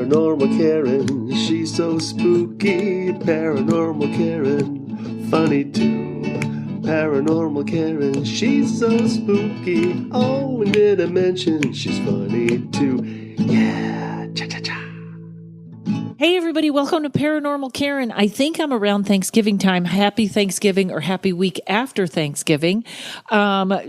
Paranormal Karen, she's so spooky. Paranormal Karen, funny too. Paranormal Karen, she's so spooky. Oh, and did I mention she's funny too? Yeah, cha-cha-cha. Hey everybody, welcome to Paranormal Karen. I think I'm around Thanksgiving time. Happy Thanksgiving or happy week after Thanksgiving.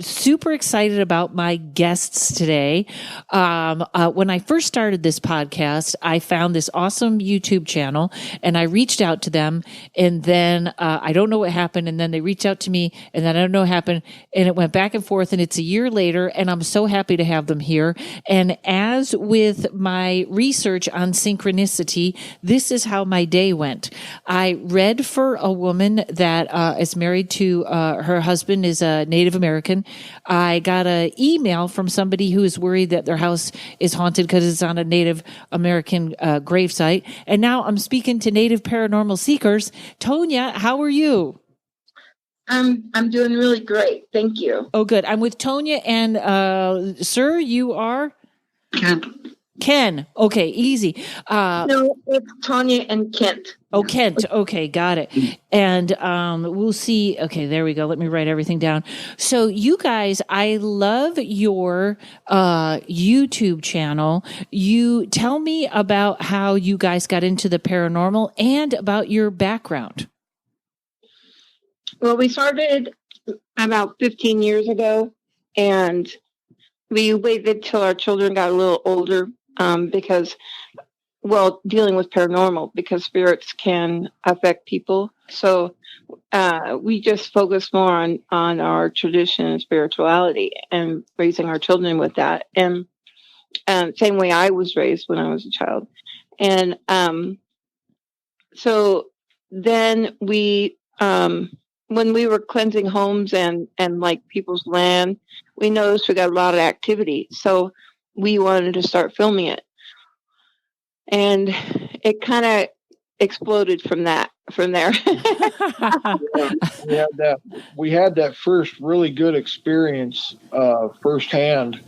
Super excited about my guests today. When I first started this podcast, I found this awesome YouTube channel and I reached out to them, and then I don't know what happened, and then they reached out to me, and then I don't know what happened, and it went back and forth, and it's a year later, and I'm so happy to have them here. And as with my research on synchronicity, this is how my day went. I read for a woman that is married to her husband is a Native American. I got an email from somebody who is worried that their house is haunted because it's on a Native American gravesite. And now I'm speaking to Native Paranormal Seekers. Tonya, how are you? I'm doing really great. Thank you. Oh, good. I'm with Tonya and sir, you are? Ken. Okay, easy. No, it's Tonya and Kent. Oh, Kent. Okay, got it. And we'll see. Okay, there we go. Let me write everything down. So you guys, I love your YouTube channel. You tell me about how you guys got into the paranormal and about your background. Well, we started about 15 years ago, and we waited till our children got a little older because, well, dealing with paranormal, because spirits can affect people. So we just focus more on our tradition and spirituality and raising our children with that. And same way I was raised when I was a child. And so then we... when we were cleansing homes and like people's land, we noticed we got a lot of activity. So we wanted to start filming it. And it kind of exploded from there. We had that first really good experience firsthand.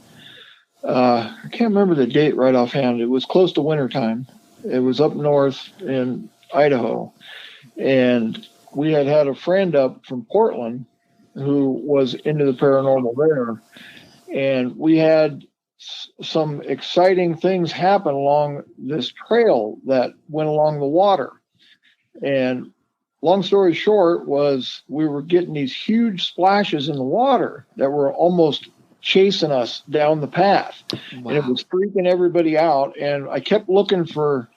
I can't remember the date right offhand. It was close to wintertime. It was up north in Idaho. And we had a friend up from Portland who was into the paranormal there, and we had some exciting things happen along this trail that went along the water. And long story short was we were getting these huge splashes in the water that were almost chasing us down the path. Wow. And it was freaking everybody out. And I kept looking for...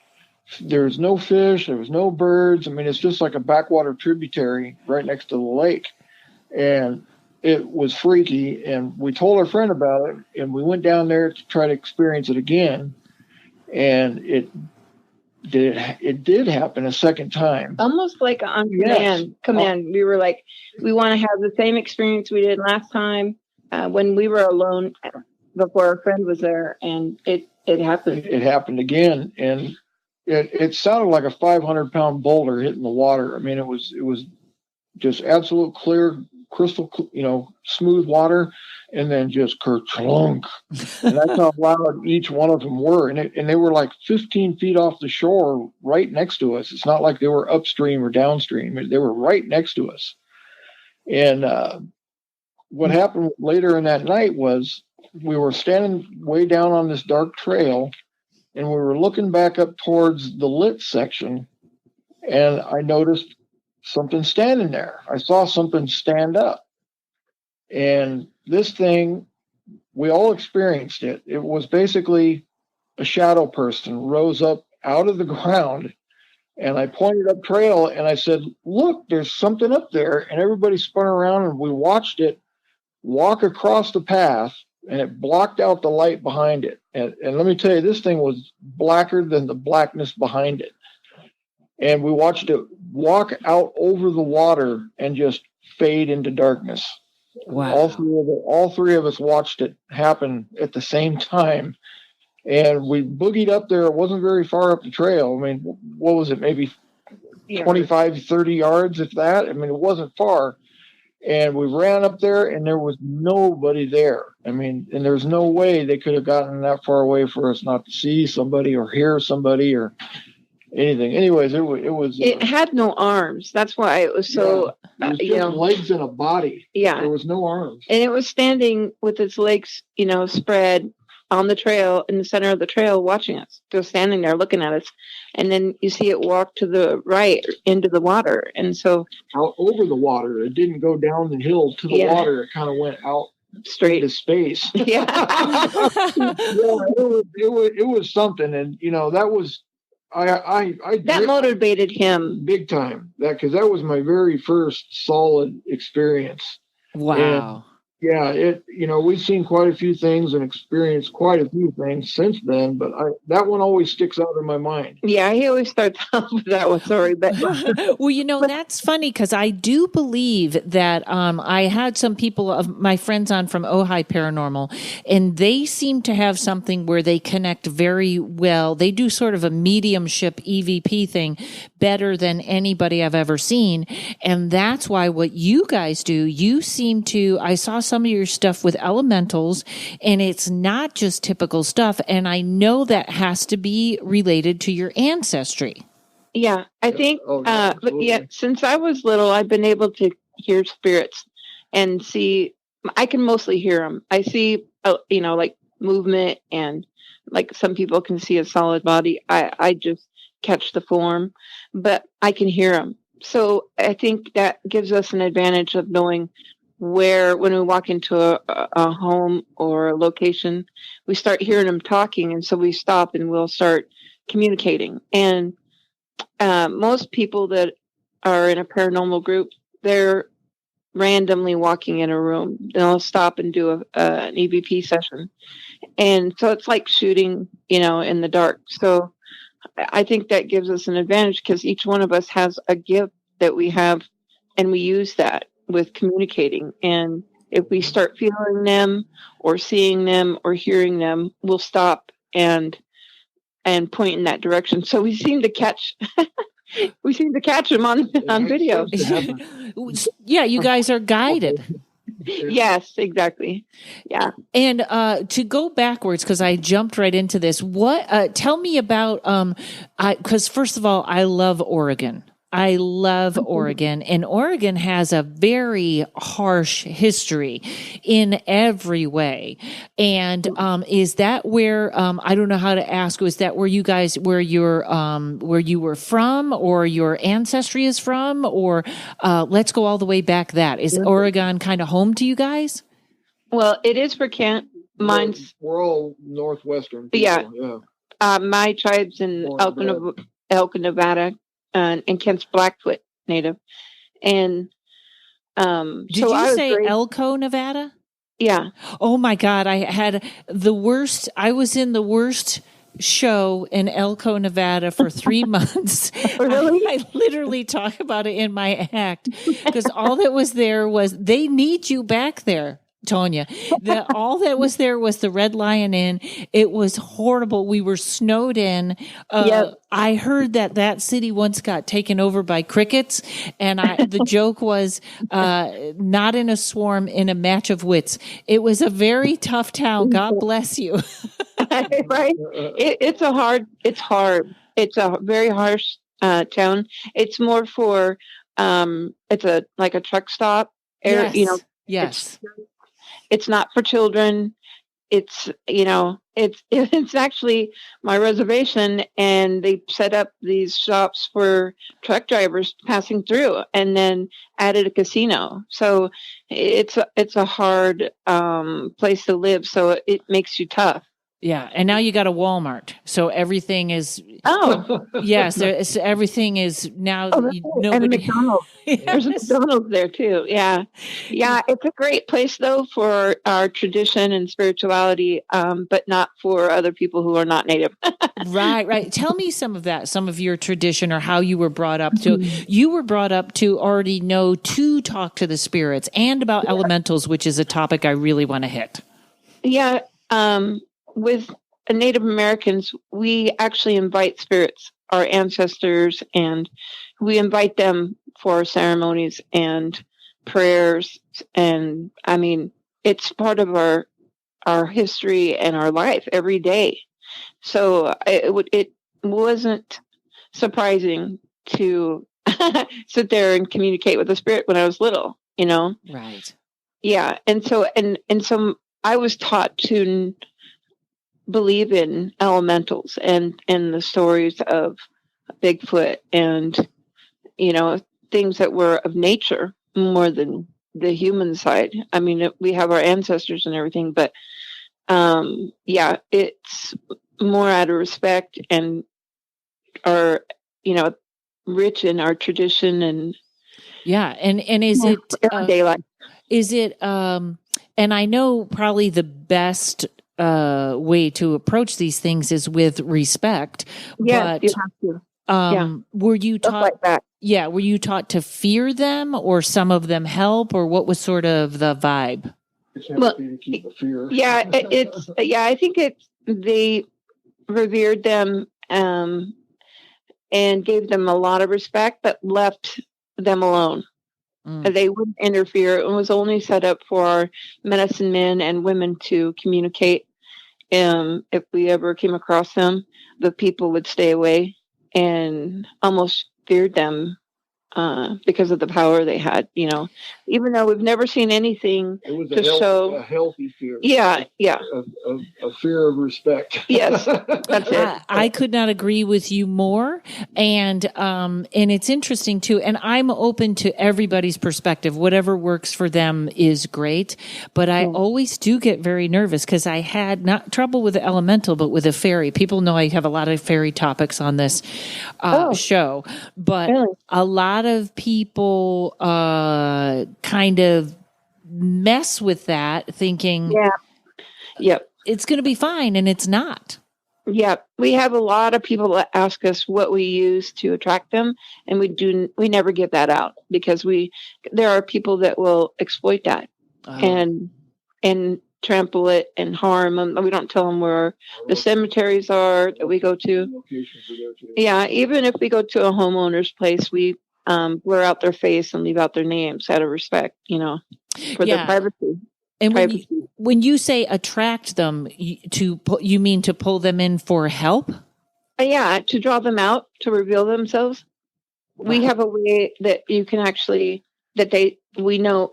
There's no fish. There was no birds. I mean, it's just like a backwater tributary right next to the lake. And it was freaky. And we told our friend about it. And we went down there to try to experience it again. And it did happen a second time. Almost like on command. We were like, we want to have the same experience we did last time when we were alone before our friend was there. And it happened. It happened again. And it sounded like a 500-pound boulder hitting the water. I mean, it was just absolute clear, crystal, smooth water, and then just kerchunk. And that's how loud each one of them were. And they were like 15 feet off the shore, right next to us. It's not like they were upstream or downstream. They were right next to us. And what happened later in that night was we were standing way down on this dark trail, and we were looking back up towards the lit section, and I noticed something standing there. I saw something stand up. And this thing, we all experienced it. It was basically a shadow person rose up out of the ground, and I pointed up trail, and I said, "Look, there's something up there." And everybody spun around, and we watched it walk across the path, and it blocked out the light behind it. And let me tell you, this thing was blacker than the blackness behind it. And we watched it walk out over the water and just fade into darkness. Wow. All three of us watched it happen at the same time. And we boogied up there. It wasn't very far up the trail. I mean, what was it? Maybe 25, 30 yards, if that. I mean, it wasn't far. And we ran up there, and there was nobody there. I mean, and there's no way they could have gotten that far away for us not to see somebody or hear somebody or anything. Anyways, it had no arms. That's why it was so, it was just legs and a body. Yeah. There was no arms. And it was standing with its legs, spread on the trail, in the center of the trail, watching us, just standing there looking at us. And then you see it walk to the right into the water. And so out over the water, it didn't go down the hill to the water. It kind of went out straight to space. Yeah. It was something. And, that was, that motivated him big time. Because that was my very first solid experience. Wow. And, we've seen quite a few things and experienced quite a few things since then, but that one always sticks out in my mind. Yeah, he always starts out with that one. Sorry, but well, that's funny because I do believe that I had some people of my friends on from Ojai Paranormal, and they seem to have something where they connect very well. They do sort of a mediumship EVP thing better than anybody I've ever seen, and that's why what you guys do, you seem to. I saw some of your stuff with elementals, and it's not just typical stuff. And I know that has to be related to your ancestry. Yeah, I think, but yeah, since I was little, I've been able to hear spirits and see. I can mostly hear them. I see, like movement, and like some people can see a solid body. I just catch the form, but I can hear them. So I think that gives us an advantage of knowing where, when we walk into a home or a location, we start hearing them talking. And so we stop and we'll start communicating. And most people that are in a paranormal group, they're randomly walking in a room. They'll stop and do an EVP session. And so it's like shooting, in the dark. So I think that gives us an advantage because each one of us has a gift that we have, and we use that with communicating. And if we start feeling them or seeing them or hearing them, we'll stop and point in that direction. So we seem to catch them on video. Yeah, you guys are guided. Yes, exactly. Yeah. And to go backwards, because I jumped right into this, tell me about because first of all, I love Oregon. I love Oregon, and Oregon has a very harsh history in every way. And is that where I don't know how to ask? Was that where you guys, where you were from, or your ancestry is from, or let's go all the way back? That is Oregon kind of home to you guys? Well, it is for Kent. We're all Northwestern people, yeah. My tribe's in Elko, Nevada. And Kent's Blackfoot native. And did you say Elko, Nevada? Yeah. Oh my God. I was in the worst show in Elko, Nevada for 3 months. Really? I literally talk about it in my act because all that was there was, they need you back there, Tonya. All that was there was the Red Lion Inn. It was horrible. We were snowed in. Yep. I heard that city once got taken over by crickets, and the joke was not in a swarm, in a match of wits. It was a very tough town. God bless you. Right? It's hard. It's a very harsh town. It's more for it's like a truck stop. Yes. It's not for children. It's actually my reservation, and they set up these shops for truck drivers passing through, and then added a casino. So it's a hard place to live. So it makes you tough. Yeah, and now you got a Walmart, so everything is. Oh, yes, everything is now. And a McDonald's. Yes. There's a McDonald's there too. Yeah, yeah. It's a great place though for our tradition and spirituality, but not for other people who are not native. Right. Tell me some of that, some of your tradition, or how you were brought up to. You were brought up to already know to talk to the spirits and about elementals, which is a topic I really want to hit. Yeah. With Native Americans, we actually invite spirits, our ancestors, and we invite them for our ceremonies. And prayers, and I mean, it's part of our history and our life every day. So it wasn't surprising to sit there and communicate with the spirit when I was little, you know? Right. Yeah. And so I was taught to believe in elementals and the stories of Bigfoot and, you know, things that were of nature more than the human side. I mean, we have our ancestors and everything, but yeah, it's more out of respect and our, you know, rich in our tradition and is it everyday life. Is it and I know probably the best way to approach these things is with respect. Yeah, but you have to. Were you Stuff taught like that? Yeah, were you taught to fear them, or some of them help, or what was sort of the vibe? Well, To keep the fear. Yeah, I think they revered them and gave them a lot of respect, but left them alone. They wouldn't interfere. It was only set up for our medicine men and women to communicate. If we ever came across them, the people would stay away and almost feared them because of the power they had, you know, even though we've never seen anything to show a healthy fear. Yeah. A fear of respect. Yes, that's it. I could not agree with you more. And it's interesting too. And I'm open to everybody's perspective. Whatever works for them is great. But I always do get very nervous because I had not trouble with the elemental, but with a fairy. People know I have a lot of fairy topics on this show, but Really? a lot of people kind of mess with that thinking it's going to be fine, and it's not. Yeah, we have a lot of people that ask us what we use to attract them, and we never give that out because there are people that will exploit that and trample it and harm them. We don't tell them where the cemeteries are that we go to. Yeah, even if we go to a homeowner's place, we blur out their face and leave out their names out of respect, you know, for their privacy. And when you say attract them, you mean to pull them in for help? Yeah, to draw them out, to reveal themselves. Wow. We have a way that you can actually we know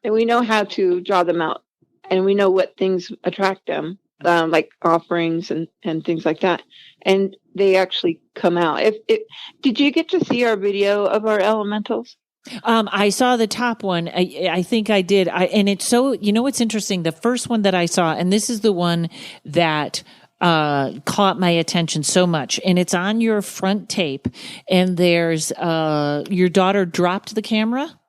we know how to draw them out, and we know what things attract them, like offerings and things like that, and they actually come out. Did you get to see our video of our elementals? I saw the top one. I think I did. And it's so, you know, what's interesting. The first one that I saw, and this is the one that caught my attention so much, and it's on your front tape, and there's your daughter dropped the camera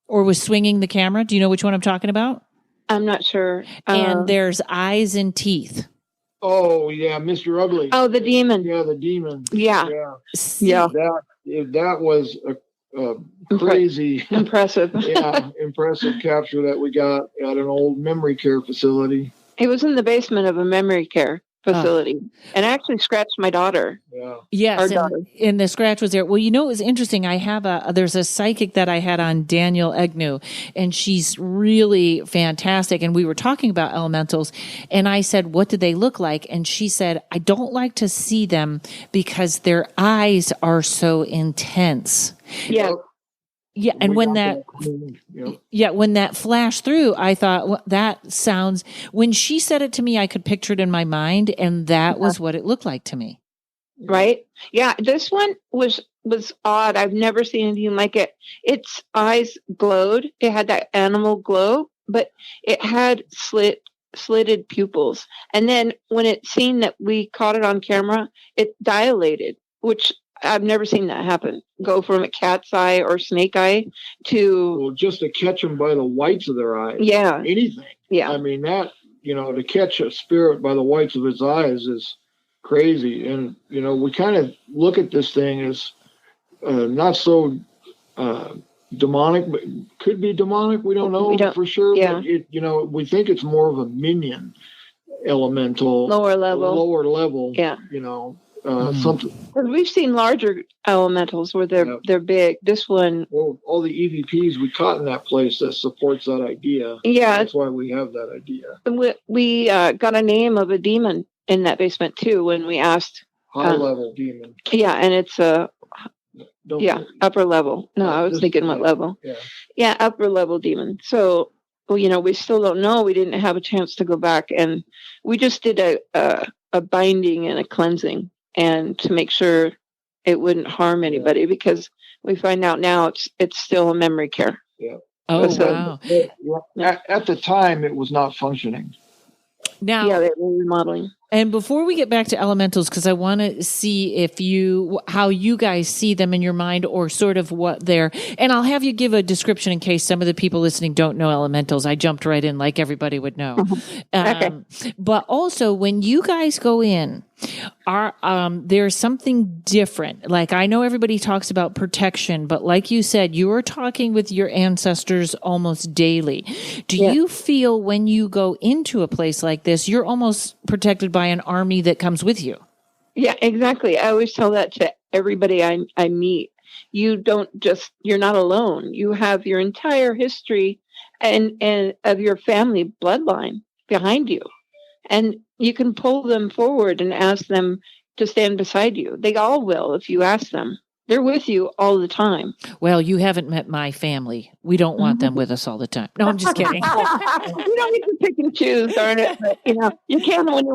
or was swinging the camera. Do you know which one I'm talking about? I'm not sure. And there's eyes and teeth. Oh yeah, Mr. Ugly. Oh, the demon. Yeah, the demon. Yeah. That was a crazy, impressive. impressive capture that we got at an old memory care facility. It was in the basement of a memory care facility, and I actually scratched my daughter. Yeah. Yes, and the scratch was there. Well, you know, it was interesting. I have there's a psychic that I had on, Daniel Egnew, and she's really fantastic. And we were talking about elementals, and I said, what do they look like? And she said, I don't like to see them because their eyes are so intense. Yeah. Yeah, and when that flashed through, I thought, well, that sounds. When she said it to me, I could picture it in my mind, and that was what it looked like to me. Right? Yeah, this one was odd. I've never seen anything like it. Its eyes glowed. It had that animal glow, but it had slitted pupils. And then when it seen that we caught it on camera, it dilated, which I've never seen that happen. Go from a cat's eye or snake eye to just to catch them by the whites of their eyes. Yeah. Anything. Yeah. I mean, that, you know, to catch a spirit by the whites of its eyes is crazy. And, you know, we kind of look at this thing as not so demonic, but could be demonic. We don't know for sure. Yeah. But it, you know, we think it's more of a minion elemental. Lower level. Yeah. You know, something. Because we've seen larger elementals where they're big. This one, well, all the EVPs we caught in that place that supports that idea. Yeah, that's why we have that idea. We got a name of a demon in that basement too when we asked. High level demon. Yeah, and it's upper level. No, I was thinking what level. Yeah, upper level demon. So, well, we still don't know. We didn't have a chance to go back, and we just did a binding and a cleansing, and to make sure it wouldn't harm anybody, because we find out now it's still a memory care. Yeah. Oh, wow. At the time, it was not functioning. Now, yeah, they were remodeling. And before we get back to elementals, because I want to see how you guys see them in your mind, or sort of what they're, and I'll have you give a description in case some of the people listening don't know elementals. I jumped right in like everybody would know. Okay. But also when you guys go in, there's something different. Like, I know everybody talks about protection, but like you said, you are talking with your ancestors almost daily. Do you feel when you go into a place like this, you're almost protected by an army that comes with you? Yeah, exactly. I always tell that to everybody I meet. You're not alone. You have your entire history and of your family bloodline behind you. And you can pull them forward and ask them to stand beside you. They all will if you ask them. They're with you all the time. Well, you haven't met my family. We don't want them with us all the time. No, I'm just kidding. You don't need to pick and choose, darn it. But, you can when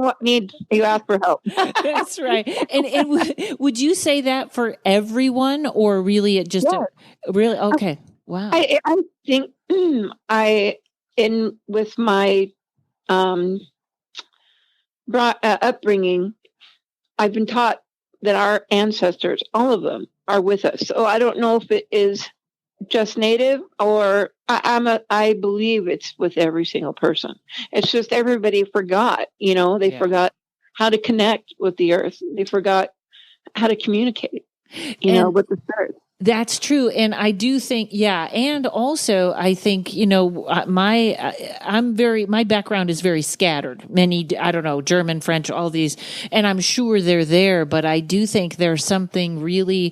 you ask for help. That's right. And would you say that for everyone, or really it just really? Okay. Wow. I think with my upbringing, I've been taught that our ancestors, all of them, are with us. So I don't know if it is just Native, or I believe it's with every single person. It's just everybody forgot. They forgot how to connect with the earth. They forgot how to communicate. With the stars. That's true. And I do think, and also I think, my background is very scattered. Many, I don't know, German, French, all these, and I'm sure they're there, but I do think there's something really,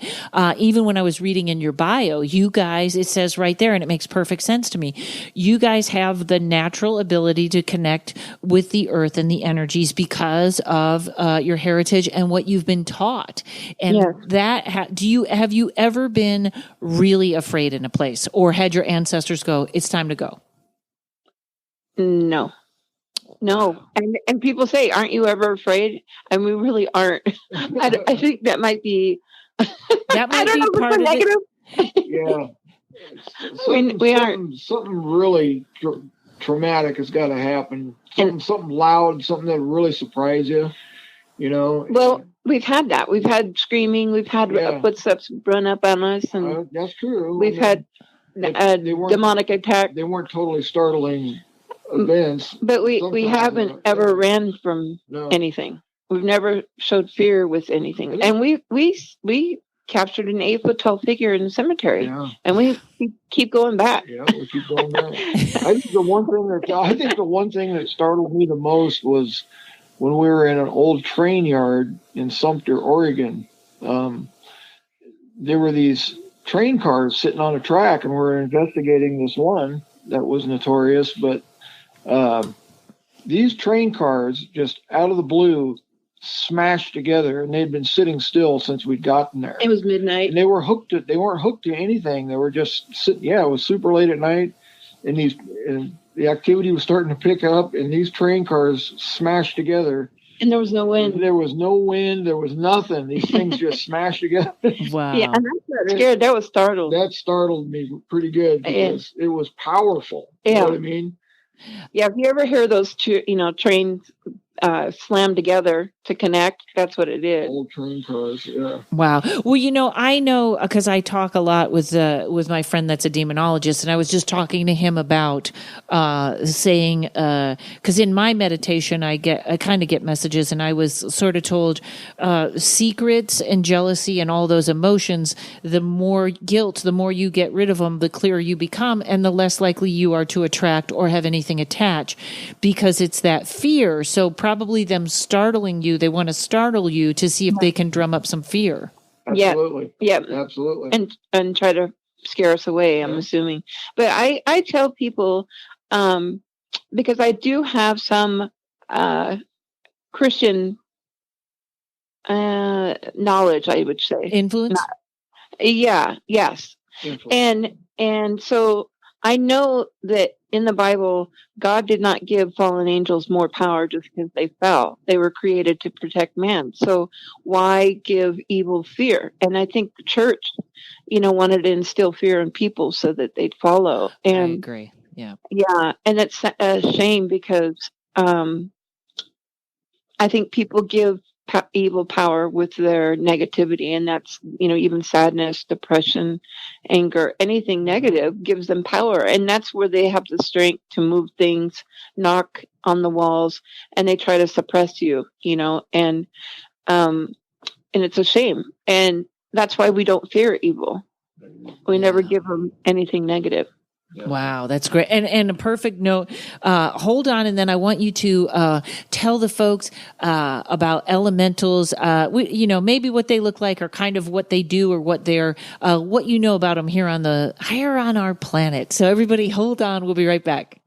even when I was reading in your bio, you guys, it says right there, and it makes perfect sense to me. You guys have the natural ability to connect with the earth and the energies because of your heritage and what you've been taught. And have you ever been really afraid in a place, or had your ancestors go, it's time to go? No. And people say, aren't you ever afraid? And we really aren't. I think that might be, part of negative. Yeah. We aren't. Something really traumatic has got to happen. Something loud, something that really surprise you, Well, we've had that. We've had screaming. We've had footsteps run up on us, and that's true. We've had demonic attack. They weren't totally startling events, but we haven't ever ran from anything. We've never showed fear with anything, and we captured an 8 foot tall figure in the cemetery, and we keep going back. Yeah, we keep going back. I think the one thing that startled me the most was when we were in an old train yard in Sumter, Oregon. There were these train cars sitting on a track, and we were investigating this one that was notorious. But these train cars, just out of the blue, smashed together, and they'd been sitting still since we'd gotten there. It was midnight, and they weren't hooked to anything. They were just sitting. Yeah, it was super late at night, and the activity was starting to pick up, and these train cars smashed together. And there was no wind. There was no wind. There was nothing. These things just smashed together. Wow. Yeah, and I got scared. That was startled. That startled me pretty good because it was powerful. You know what I mean? Yeah, if you ever hear those trains slam together to connect, that's what it is. Old train cars, yeah. Wow. Well, I know because I talk a lot with my friend that's a demonologist, and I was just talking to him about saying because in my meditation I kind of get messages, and I was sort of told secrets and jealousy and all those emotions, the more guilt, the more you get rid of them, the clearer you become, and the less likely you are to attract or have anything attach, because it's that fear. So probably probably them startling you. They want to startle you to see if they can drum up some fear. Absolutely. Yeah. Absolutely. And try to scare us away, I'm assuming. But I tell people, because I do have some Christian knowledge, I would say. Influence? Yes. Influence. And so I know that in the Bible, God did not give fallen angels more power just because they fell. They were created to protect man. So why give evil fear? And I think the church, wanted to instill fear in people so that they'd follow. And I agree. Yeah. Yeah. And it's a shame because I think people give evil power with their negativity, and that's even sadness, depression, anger, anything negative gives them power, and that's where they have the strength to move things, knock on the walls, and they try to suppress you, and it's a shame, and that's why we don't fear evil. We never give them anything negative. Wow, that's great. And a perfect note. Hold on, and then I want you to tell the folks about elementals. Maybe what they look like, or kind of what they do, or what they're what you know about them here on our planet. So everybody, hold on. We'll be right back.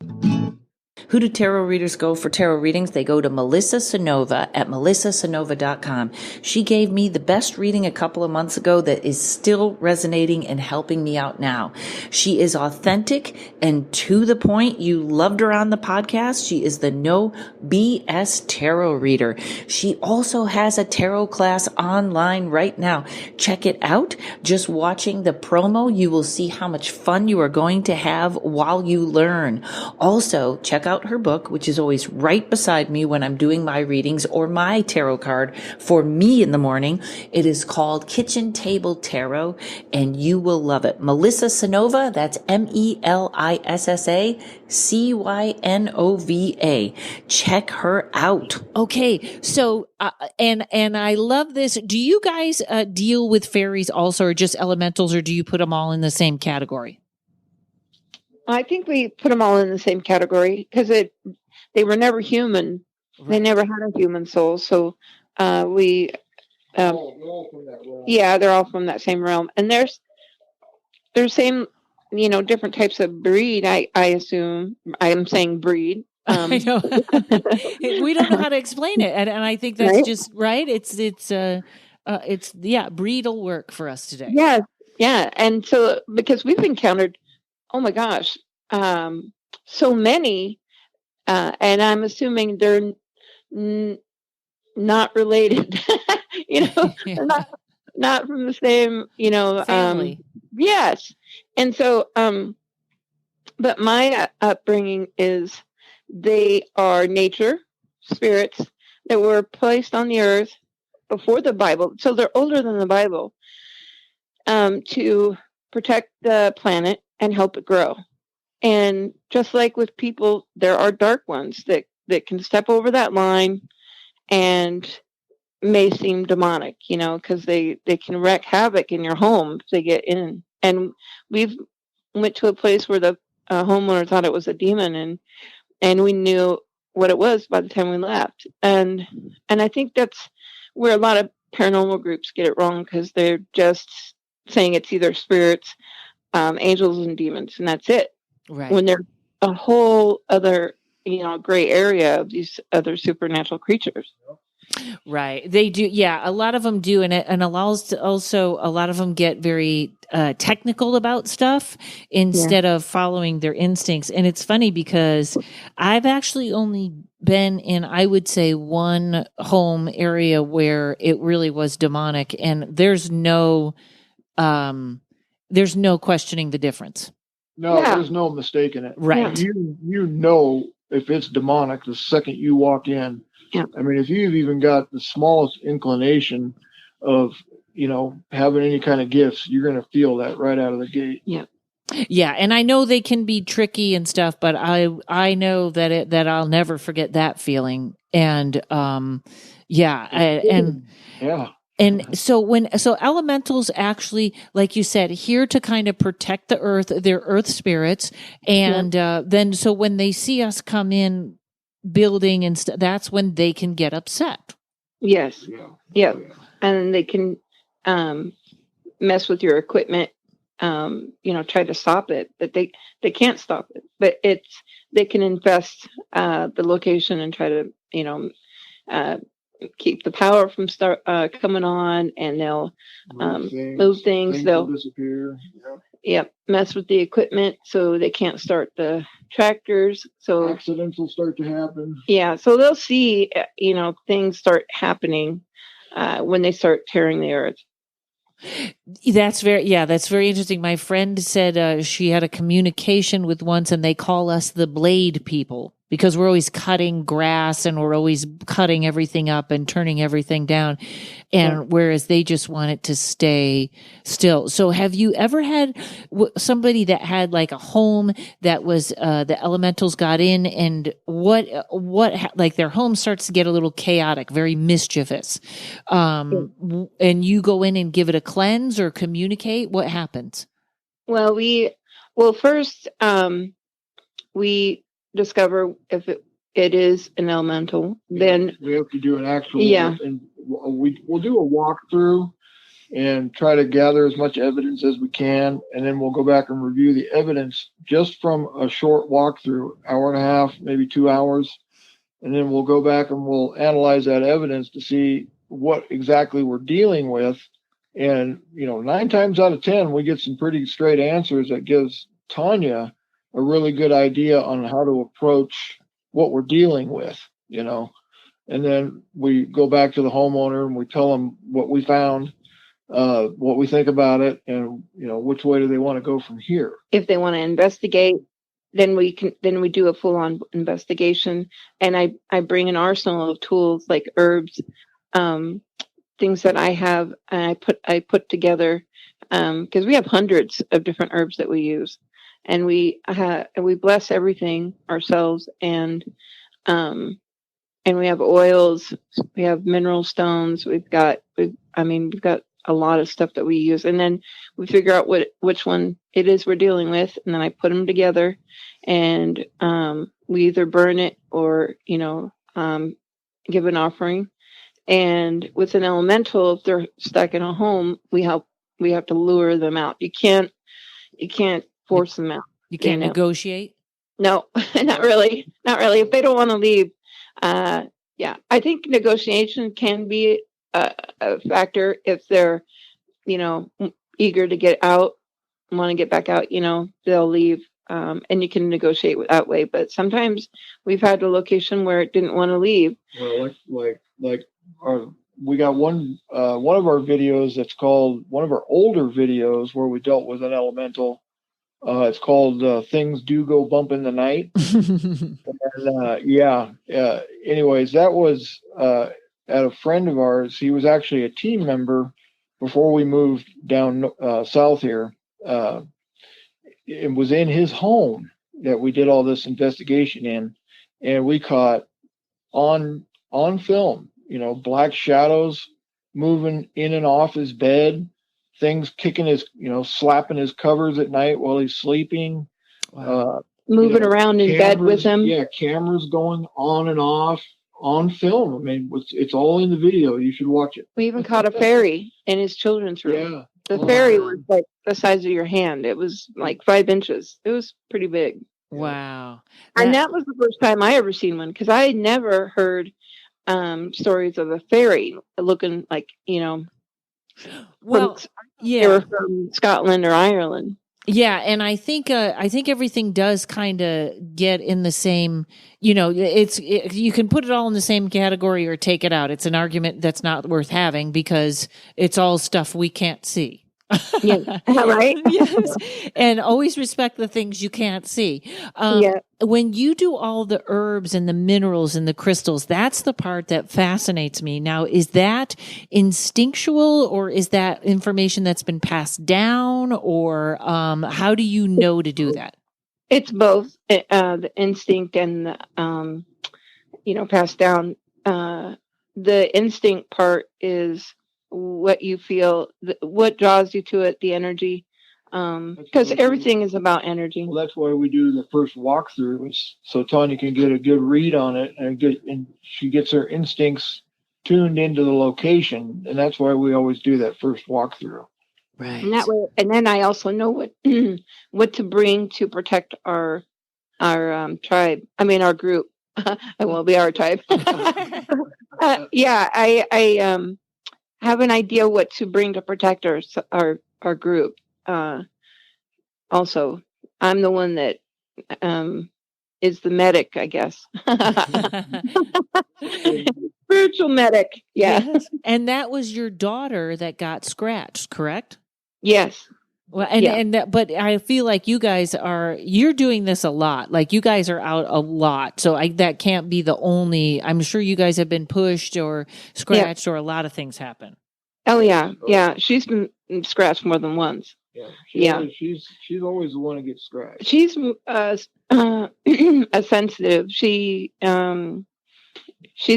Who do tarot readers go for tarot readings? They go to Melissa Sonova at melissasonova.com. She gave me the best reading a couple of months ago that is still resonating and helping me out now. She is authentic and to the point. You loved her on the podcast. She is the no BS tarot reader. She also has a tarot class online right now. Check it out. Just watching the promo, you will see how much fun you are going to have while you learn. Also, check out her book, which is always right beside me when I'm doing my readings or my tarot card for me in the morning. It is called Kitchen Table Tarot, and you will love it. Melissa Sonova, that's MELISSACYNOVA. Check her out. Okay, so and I love this. Do you guys deal with fairies also, or just elementals, or do you put them all in the same category? I think we put them all in the same category because they were never human. Right. They never had a human soul. So we, they're all from that realm. Yeah, they're all from that same realm. And there's same, different types of breed. I assume I'm saying breed. I know. We don't know how to explain it, and I think that's right? Just right. It's breed will work for us today. Yeah, and so because we've encountered. Oh my gosh. So many, and I'm assuming they're not related, they're not from the same, family. Yes. And so, but my upbringing is they are nature spirits that were placed on the earth before the Bible. So they're older than the Bible, to protect the planet and help it grow. And just like with people, there are dark ones that can step over that line and may seem demonic, because they can wreak havoc in your home if they get in. And we've went to a place where the homeowner thought it was a demon, and we knew what it was by the time we left. And I think that's where a lot of paranormal groups get it wrong, because they're just saying it's either spirits, angels and demons, and that's it. Right. When there's a whole other, gray area of these other supernatural creatures. Right. They do. Yeah. A lot of them do. And it allows also a lot of them get very technical about stuff instead of following their instincts. And it's funny because I've actually only been in, I would say, one home area where it really was demonic, and there's no questioning the difference. No, there's no mistaking it. Right. You know if it's demonic the second you walk in. Yeah. I mean, if you've even got the smallest inclination of, having any kind of gifts, you're going to feel that right out of the gate. Yeah. Yeah, and I know they can be tricky and stuff, but I know that I'll never forget that feeling. And And so elementals actually, like you said, here to kind of protect the earth, they're earth spirits. And then so when they see us come in, building and stuff, that's when they can get upset. Yes. Yeah. Yeah. Oh, yeah. And they can mess with your equipment, try to stop it, but they can't stop it. But they can infest the location and try to, keep the power from coming on, and they'll move things. They'll disappear. Yep, mess with the equipment so they can't start the tractors. So Accidents will start to happen. Yeah, so they'll see, things start happening when they start tearing the earth. That's very interesting. My friend said she had a communication with once, and they call us the blade people because we're always cutting grass and we're always cutting everything up and turning everything down. And whereas they just want it to stay still. So have you ever had somebody that had like a home that was, the elementals got in, and what like their home starts to get a little chaotic, very mischievous. And you go in and give it a cleanse or communicate? What happens? Well, first, we discover if it is an elemental. Then we have to do an actual, and we'll do a walkthrough and try to gather as much evidence as we can, and then we'll go back and review the evidence just from a short walkthrough, hour and a half, maybe 2 hours, and then we'll go back and we'll analyze that evidence to see what exactly we're dealing with. And 9 times out of 10 we get some pretty straight answers that gives Tonya a really good idea on how to approach what we're dealing with, and then we go back to the homeowner and we tell them what we found, what we think about it, and which way do they want to go from here. If they want to investigate, then we do a full-on investigation, and I bring an arsenal of tools like herbs, things that I have, and I put together, because we have hundreds of different herbs that we use, and we bless everything ourselves, and we have oils, we have mineral stones, we've got a lot of stuff that we use, and then we figure out which one it is we're dealing with, and then I put them together, and we either burn it or give an offering. And with an elemental, if they're stuck in a home, we have to lure them out. You can't force them out. You can't negotiate? No, not really. Not really. If they don't want to leave, I think negotiation can be a factor if they're, eager to get out, want to get back out, they'll leave. And you can negotiate that way. But sometimes we've had a location where it didn't want to leave. Well, we got one of our videos that's called, one of our older videos where we dealt with an elemental. It's called Things Do Go Bump in the Night. And, anyways, that was at a friend of ours. He was actually a team member before we moved down south here. It was in his home that we did all this investigation in, and we caught on film, black shadows moving in and off his bed, things kicking his, slapping his covers at night while he's sleeping. Wow. Moving around in bed with him. Yeah, cameras going on and off on film. I mean, it's all in the video. You should watch it. We even caught a fairy in his children's room. Yeah. The fairy was like the size of your hand. It was like 5 inches. It was pretty big. Wow. And that was the first time I ever seen one, because I had never heard stories of a fairy looking like, well, they were from Scotland or Ireland. Yeah, and I think everything does kind of get in the same, you can put it all in the same category or take it out. It's an argument that's not worth having because it's all stuff we can't see. Yeah, right? Yes. And always respect the things you can't see. When you do all the herbs and the minerals and the crystals, that's the part that fascinates me. Now, is that instinctual, or is that information that's been passed down, or how do you know to do that? It's both the instinct and the, passed down. The instinct part is what you feel, what draws you to it, the energy. Because everything is about energy. Well, that's why we do the first walkthrough, so Tonya can get a good read on it, and she gets her instincts tuned into the location, and that's why we always do that first walkthrough. Right. And that way, and then I also know what to bring to protect our tribe. I mean, our group. It won't be our tribe. Yeah, I have an idea what to bring to protect our group. Also, I'm the one that is the medic, I guess. Spiritual medic. Yeah. Yes. And that was your daughter that got scratched, correct? Yes. Well, but I feel like you're doing this a lot. Like you guys are out a lot. So that can't be the only, I'm sure you guys have been pushed or scratched or a lot of things happen. Oh yeah. Yeah. She's been scratched more than once. Yeah. She's always the one that gets scratched. She's a sensitive. She's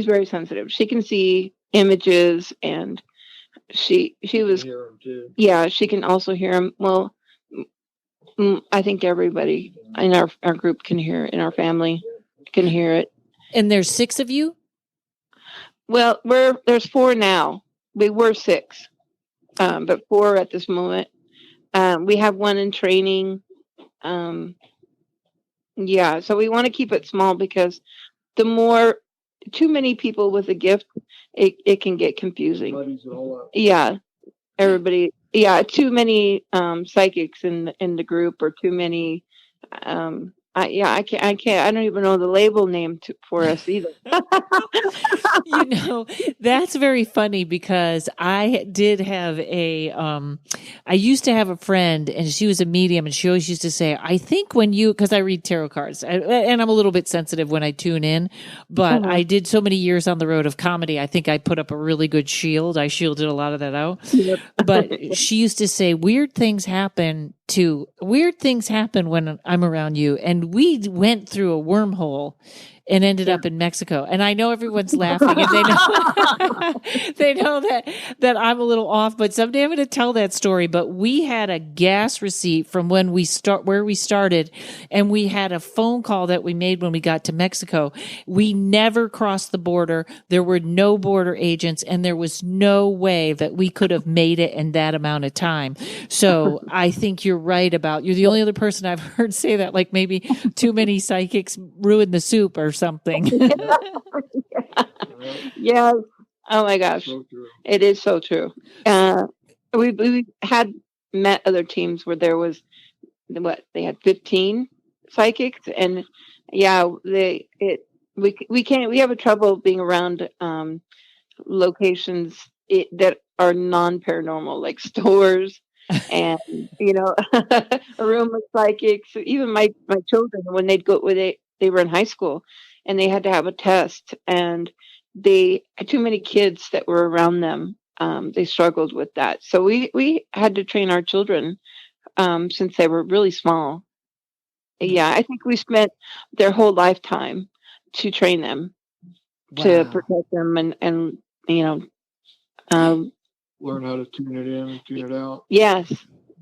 very sensitive. She can see images, and she was, hear 'em too. Yeah, she can also hear them. Well, I think everybody in our group can hear it, in our family can hear it. And there's 6 of you? Well, there's 4 now. We were 6, but 4 at this moment. We have 1 in training. Yeah, so we want to keep it small, because too many people with a gift, it can get confusing. Buddies all up. Yeah, everybody. Yeah, too many psychics in the group, or too many. I can't. I don't even know the label name for us either. That's very funny, because I did have I used to have a friend, and she was a medium, and she always used to say, I think because I read tarot cards, and I'm a little bit sensitive when I tune in, but I did so many years on the road of comedy. I think I put up a really good shield. I shielded a lot of that out. Yep. But she used to say, weird things happen when I'm around you. And we went through a wormhole and ended up in Mexico. And I know everyone's laughing, and they know that I'm a little off, but someday I'm going to tell that story. But we had a gas receipt from where we started, and we had a phone call that we made when we got to Mexico. We never crossed the border. There were no border agents, and there was no way that we could have made it in that amount of time. So I think you're right you're the only other person I've heard say that, like maybe too many psychics ruined the soup or something. Yes. Oh my gosh. So it is so true. We had met other teams where there was they had 15 psychics, and we have a trouble being around locations that are non-paranormal, like stores. And a room of psychics. Even my children, when they were in high school, and they had to have a test, and they had too many kids that were around them. They struggled with that, so we had to train our children since they were really small. Yeah, I think we spent their whole lifetime to train them, to protect them, and learn how to tune it in and tune it out. Yes.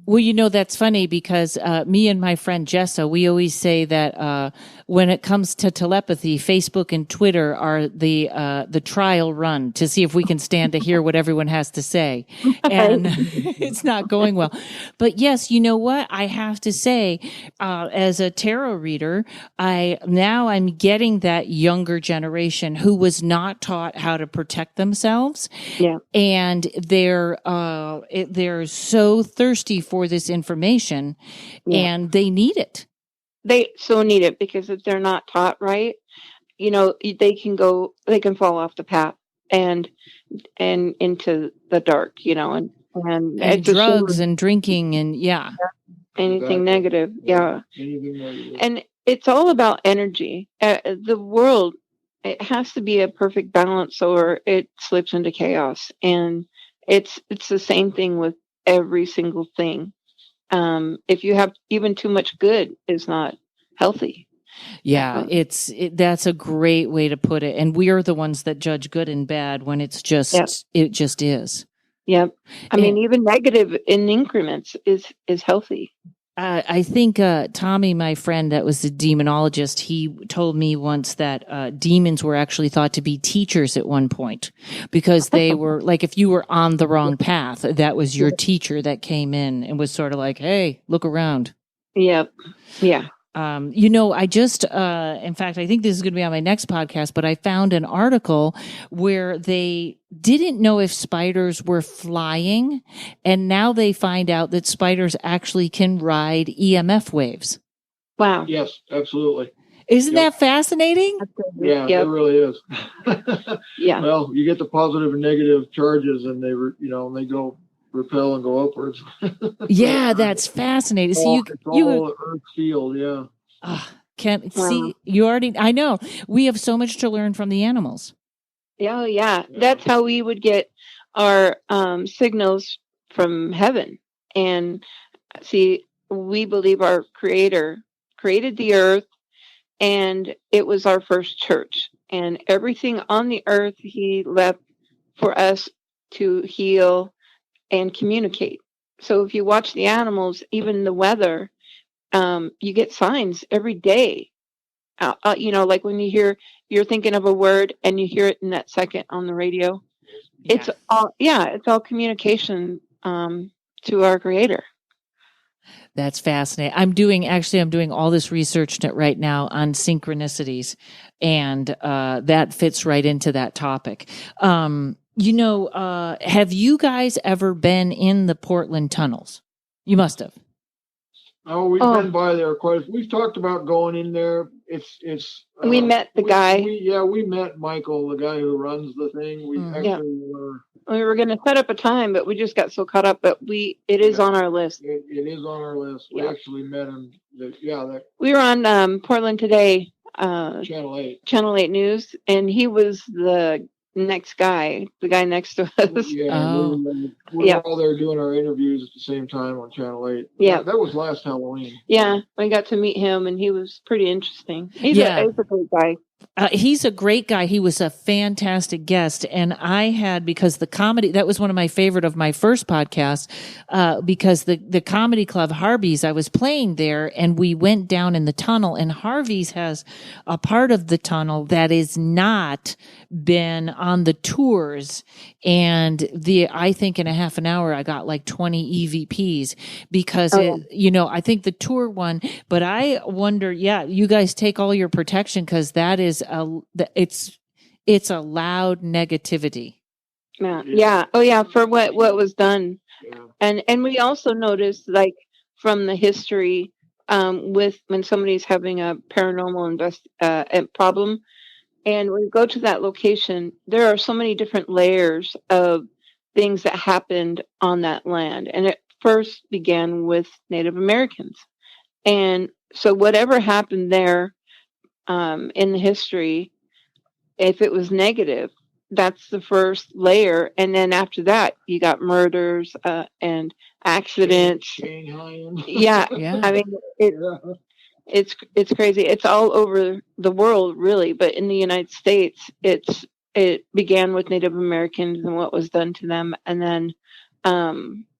Well, that's funny, because me and my friend Jessa, we always say that when it comes to telepathy, Facebook and Twitter are the trial run to see if we can stand to hear what everyone has to say. And it's not going well. But yes, you know what? I have to say, as a tarot reader, I'm getting that younger generation who was not taught how to protect themselves. Yeah. And they're so thirsty for this information, and they need it. They so need it, because if they're not taught right, they can fall off the path and into the dark, and drugs and drinking and anything negative. Yeah. And it's all about energy. The world, it has to be a perfect balance, or it slips into chaos. And it's the same thing with every single thing. If you have even too much good, is not healthy. Yeah, that's a great way to put it. And we are the ones that judge good and bad when it just is. Yep. I mean, even negative in increments is healthy. I think Tommy, my friend that was a demonologist, he told me once that demons were actually thought to be teachers at one point, because they were like, if you were on the wrong path, that was your teacher that came in and was sort of like, hey, look around. Yep. Yeah. I just, in fact, I think this is going to be on my next podcast, but I found an article where they didn't know if spiders were flying, and now they find out that spiders actually can ride EMF waves. Wow. Yes, absolutely. Isn't that fascinating? Yeah, it really is. Yeah. Well, you get the positive and negative charges, and they go repel and go upwards. Yeah, that's fascinating. See, it's all Earth field, yeah. Can't see you already. I know we have so much to learn from the animals. Yeah. That's how we would get our signals from heaven. And see, we believe our Creator created the earth, and it was our first church. And everything on the earth He left for us to heal and communicate. So if you watch the animals, even the weather, you get signs every day. Like when you're thinking of a word and you hear it in that second on the radio. Yeah. It's all communication to our Creator. That's fascinating. I'm doing all this research right now on synchronicities, and that fits right into that topic. Have you guys ever been in the Portland tunnels? You must have. Oh, we've been by there quite. We've talked about going in there. It's. We met the guy. We met Michael, the guy who runs the thing. We were going to set up a time, but we just got so caught up. But it is on our list. It is on our list. We actually met him. We were on Portland Today. Channel 8 News, and he was the next guy, the guy next to us. Yeah, we were all there doing our interviews at the same time on Channel 8. Yeah. That was last Halloween. Yeah, we got to meet him, and he was pretty interesting. He's a great guy. He's a great guy. He was a fantastic guest. And I had, because the comedy, that was one of my favorite of my first podcast, because the comedy club Harvey's, I was playing there, and we went down in the tunnel, and Harvey's has a part of the tunnel that is not been on the tours. And I think in a half an hour, I got like 20 EVPs because I think the tour one, but I wonder, you guys take all your protection, because that is it's a loud negativity. Yeah. Oh yeah. For what was done. Yeah. And we also noticed, like, from the history, with when somebody's having a paranormal problem, and when we go to that location, there are so many different layers of things that happened on that land. And it first began with Native Americans. And so whatever happened there, in the history, if it was negative, that's the first layer. And then after that, you got murders and accidents. Yeah. I mean, it's crazy. It's all over the world, really. But in the United States, it began with Native Americans and what was done to them. And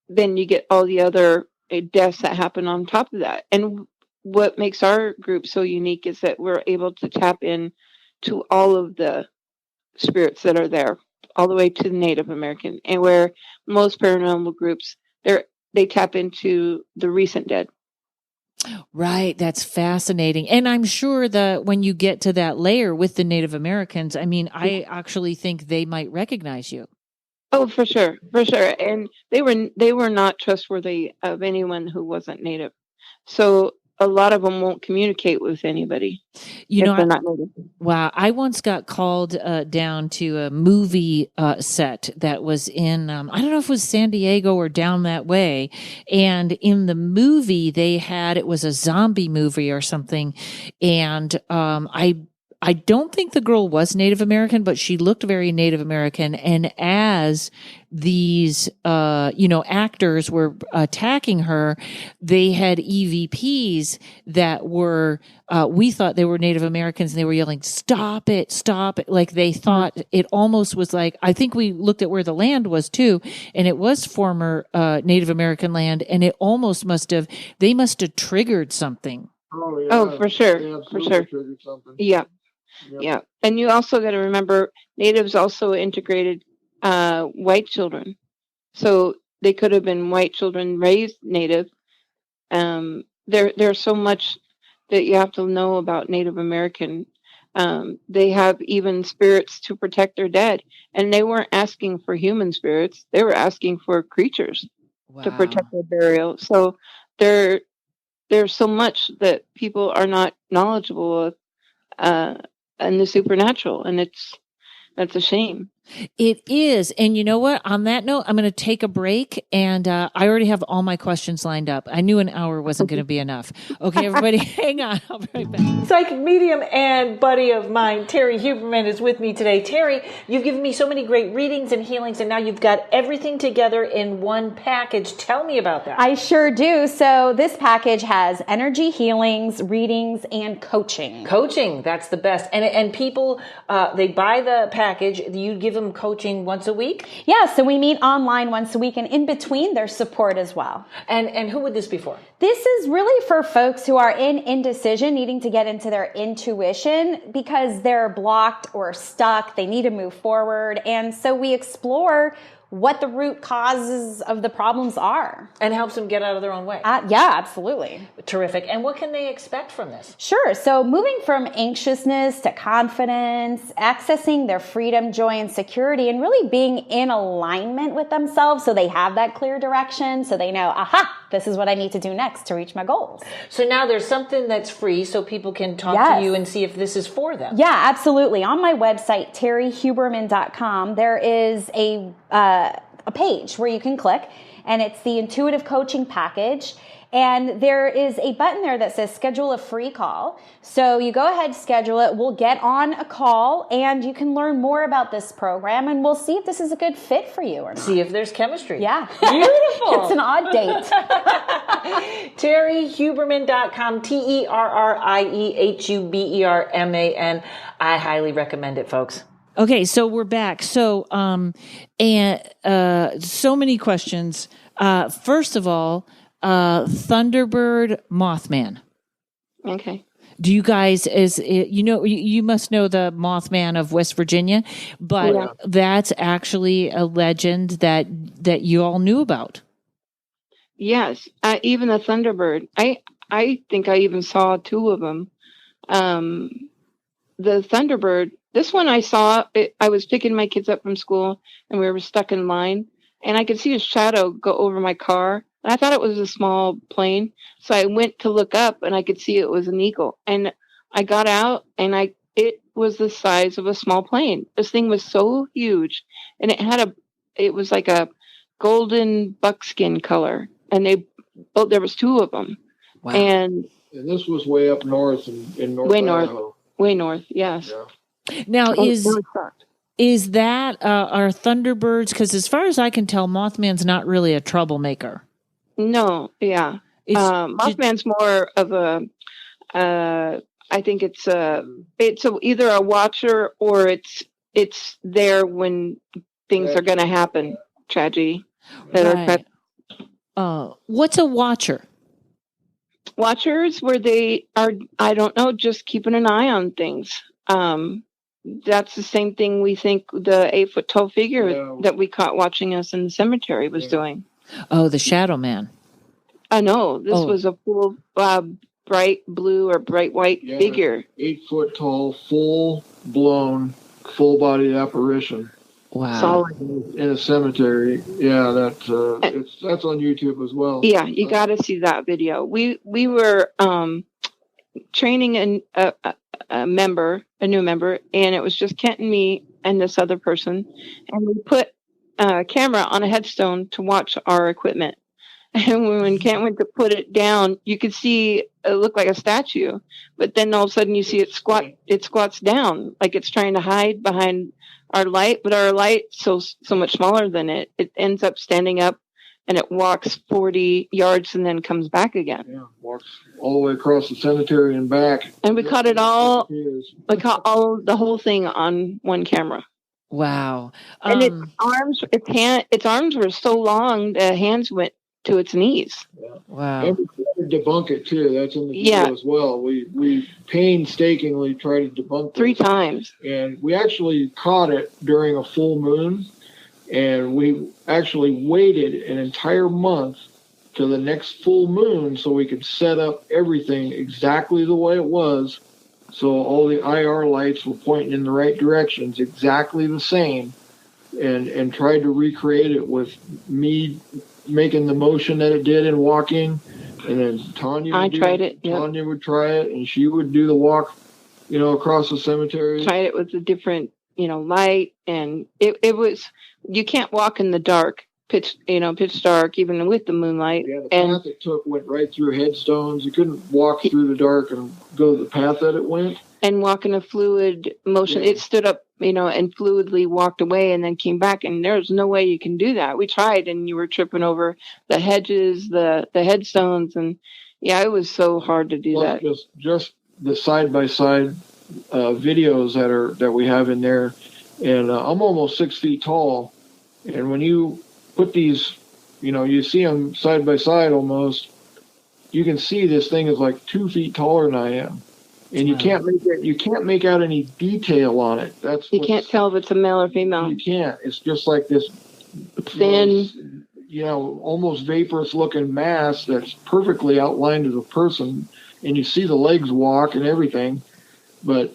then you get all the other deaths that happen on top of that. And what makes our group so unique is that we're able to tap in to all of the spirits that are there, all the way to the Native American, and where most paranormal groups, they tap into the recent dead. Right. That's fascinating. And I'm sure that when you get to that layer with the Native Americans, I mean, I actually think they might recognize you. Oh, for sure. For sure. And they were not trustworthy of anyone who wasn't Native. So a lot of them won't communicate with anybody. They're not Native. Wow. I once got called down to a movie set that was in, I don't know if it was San Diego or down that way. And in the movie it was a zombie movie or something. And I don't think the girl was Native American, but she looked very Native American. And as these, actors were attacking her, they had EVPs that were, we thought they were Native Americans, and they were yelling, "Stop it, stop it." Like they thought it almost was like, I think we looked at where the land was too, and it was former Native American land, and it almost they must have triggered something. Oh, yeah. Oh, for sure. Yeah, For sure. triggered something. Yeah. Yep. Yeah. And you also got to remember, natives also integrated white children. So they could have been white children raised native. There's so much that you have to know about Native American. They have even spirits to protect their dead. And they weren't asking for human spirits. They were asking for creatures to protect their burial. So there's so much that people are not knowledgeable of in the supernatural, and that's a shame. It is. And you know what? On that note, I'm going to take a break, and I already have all my questions lined up. I knew an hour wasn't going to be enough. Okay, everybody, hang on. I'll be right back. Psychic medium and buddy of mine, Terry Huberman, is with me today. Terry, you've given me so many great readings and healings, and now you've got everything together in one package. Tell me about that. I sure do. So this package has energy healings, readings, and coaching. Coaching, that's the best. And people, they buy the package. You give them coaching once a week? Yeah, so we meet online once a week, and in between there's support as well. And who would this be for? This is really for folks who are in indecision, needing to get into their intuition because they're blocked or stuck, they need to move forward. And so we explore what the root causes of the problems are. And helps them get out of their own way. Yeah, absolutely. Terrific. And what can they expect from this? Sure. So moving from anxiousness to confidence, accessing their freedom, joy, and security, and really being in alignment with themselves so they have that clear direction, so they know, aha, this is what I need to do next to reach my goals. So now there's something that's free so people can talk to you and see if this is for them. Yeah, absolutely. On my website, terryhuberman.com, there is a page where you can click, and it's the intuitive coaching package. And there is a button there that says schedule a free call. So you go ahead, schedule it. We'll get on a call, and you can learn more about this program, and we'll see if this is a good fit for you or not. See if there's chemistry. Yeah. Beautiful. It's an odd date. TerryHuberman.com, TerrieHuberman. I highly recommend it, folks. Okay, so we're back. So, so many questions. First of all, Thunderbird Mothman. Okay. Do you guys, you must know the Mothman of West Virginia, but that's actually a legend that you all knew about. Yes, even the Thunderbird. I think I even saw two of them. The Thunderbird. This one I saw. I was picking my kids up from school, and we were stuck in line, and I could see a shadow go over my car. And I thought it was a small plane, so I went to look up, and I could see it was an eagle. And I got out, and it was the size of a small plane. This thing was so huge, and it was like a golden buckskin color, and there was two of them. Wow. And this was way up north in North Idaho. Way north, yes. Yeah. Now, is that are Thunderbirds? Because as far as I can tell, Mothman's not really a troublemaker. No, yeah. Mothman's more of a. I think it's either a watcher or it's there when things are going to happen. Tragedy. Right. What's a watcher? Watchers, where they are, I don't know, just keeping an eye on things. That's the same thing we think the 8-foot tall figure that we caught watching us in the cemetery was doing. Oh, the Shadow Man. No, this was a full bright blue or bright white figure. 8-foot tall, full-blown, full-bodied apparition. Wow. Solid. In a cemetery. Yeah, that's on YouTube as well. Yeah, you got to see that video. We were training a new member, and it was just Kent and me and this other person, and we put a camera on a headstone to watch our equipment. And when Kent went to put it down, you could see it looked like a statue, but then all of a sudden you see it squats down like it's trying to hide behind our light, but our light's so much smaller than it. It ends up standing up and it walks 40 yards and then comes back again. Yeah, walks all the way across the cemetery and back. And we caught it all. We caught the whole thing on one camera. Wow. And its arms were so long, the hands went to its knees. Yeah. Wow. And we tried to debunk it too. That's in the video as well. We painstakingly tried to debunk it 3 times. And we actually caught it during a full moon. And we actually waited an entire month to the next full moon so we could set up everything exactly the way it was. So all the IR lights were pointing in the right directions, exactly the same, and tried to recreate it with me making the motion that it did in walking. And then Tonya would try it, and she would do the walk, across the cemetery. Tried it with a different, light, and it was, you can't walk in the dark, pitch dark, even with the moonlight. Yeah, the path it took went right through headstones. You couldn't walk through the dark and go the path that it went. And walk in a fluid motion. Yeah. It stood up, and fluidly walked away and then came back. And there's no way you can do that. We tried, and you were tripping over the hedges, the headstones, and it was so hard to do that. Just the side-by-side videos that we have in there, and I'm almost 6 feet tall, and when you put these, you see them side by side almost, you can see this thing is like 2 feet taller than I am, and you can't make out any detail on it. You can't tell if it's a male or female. You can't. It's just like this thin, almost vaporous looking mass that's perfectly outlined as a person, and you see the legs walk and everything. But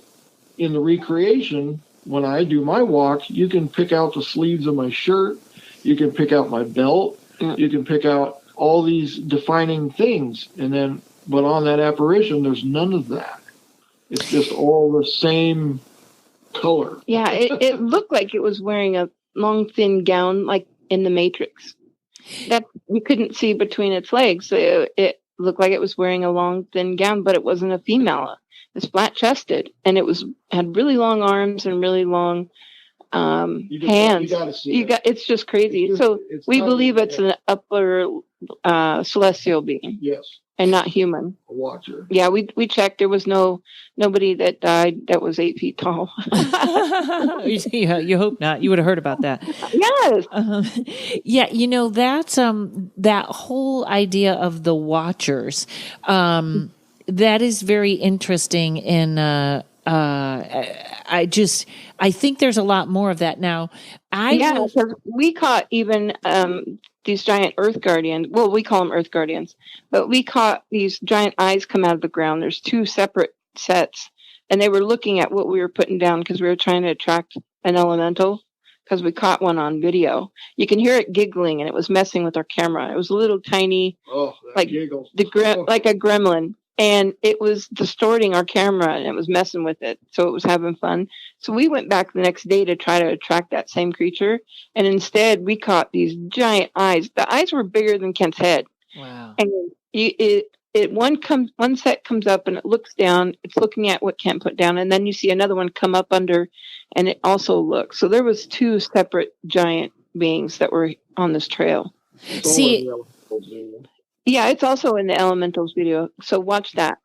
in the recreation, when I do my walk, you can pick out the sleeves of my shirt. You can pick out my belt. You can pick out all these defining things. But on that apparition, there's none of that. It's just all the same color. Yeah, it looked like it was wearing a long, thin gown, like in the Matrix. That you couldn't see between its legs. It looked like it was wearing a long, thin gown, but it wasn't a female. It's flat-chested, and had really long arms and really long hands. You gotta see it's just crazy. We believe it's an upper celestial being. Yes. And not human. A watcher. Yeah, we checked. There was nobody that died that was 8 feet tall. You hope not. You would have heard about that. Yes. That's that whole idea of the watchers. That is very interesting, and I think there's a lot more of that now. We caught even these giant earth guardians. Well, we call them earth guardians, but we caught these giant eyes come out of the ground. There's 2 separate sets, and they were looking at what we were putting down because we were trying to attract an elemental. Because we caught one on video, you can hear it giggling, and it was messing with our camera. It was a little tiny, like like a gremlin. And it was distorting our camera, and it was messing with it. So it was having fun. So we went back the next day to try to attract that same creature. And instead, we caught these giant eyes. The eyes were bigger than Kent's head. Wow. And one set comes up, and it looks down. It's looking at what Kent put down. And then you see another one come up under, and it also looks. So there was 2 separate giant beings that were on this trail. Yeah, it's also in the Elementals video, so watch that.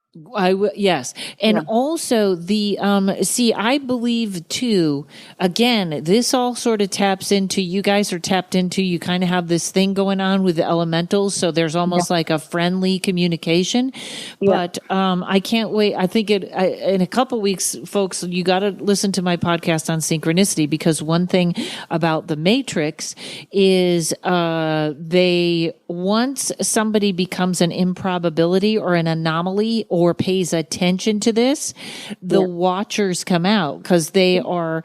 Yes. And also I believe too, again, this all sort of taps into, you guys are tapped into, you kind of have this thing going on with the elementals. So there's almost like a friendly communication, but, I can't wait. I think in a couple weeks, folks, you got to listen to my podcast on synchronicity, because one thing about the Matrix is, once somebody becomes an improbability or an anomaly or pays attention to this, the watchers come out, because they are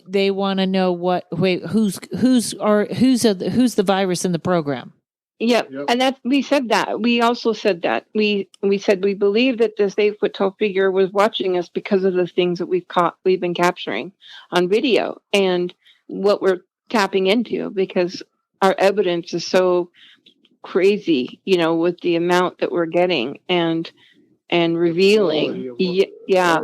they want to know who's the virus in the program. Yep. And we said that. We also said that. We said we believe that this 8 foot tall figure was watching us because of the things that we've been capturing on video, and what we're tapping into, because our evidence is so crazy, with the amount that we're getting and revealing. Yeah.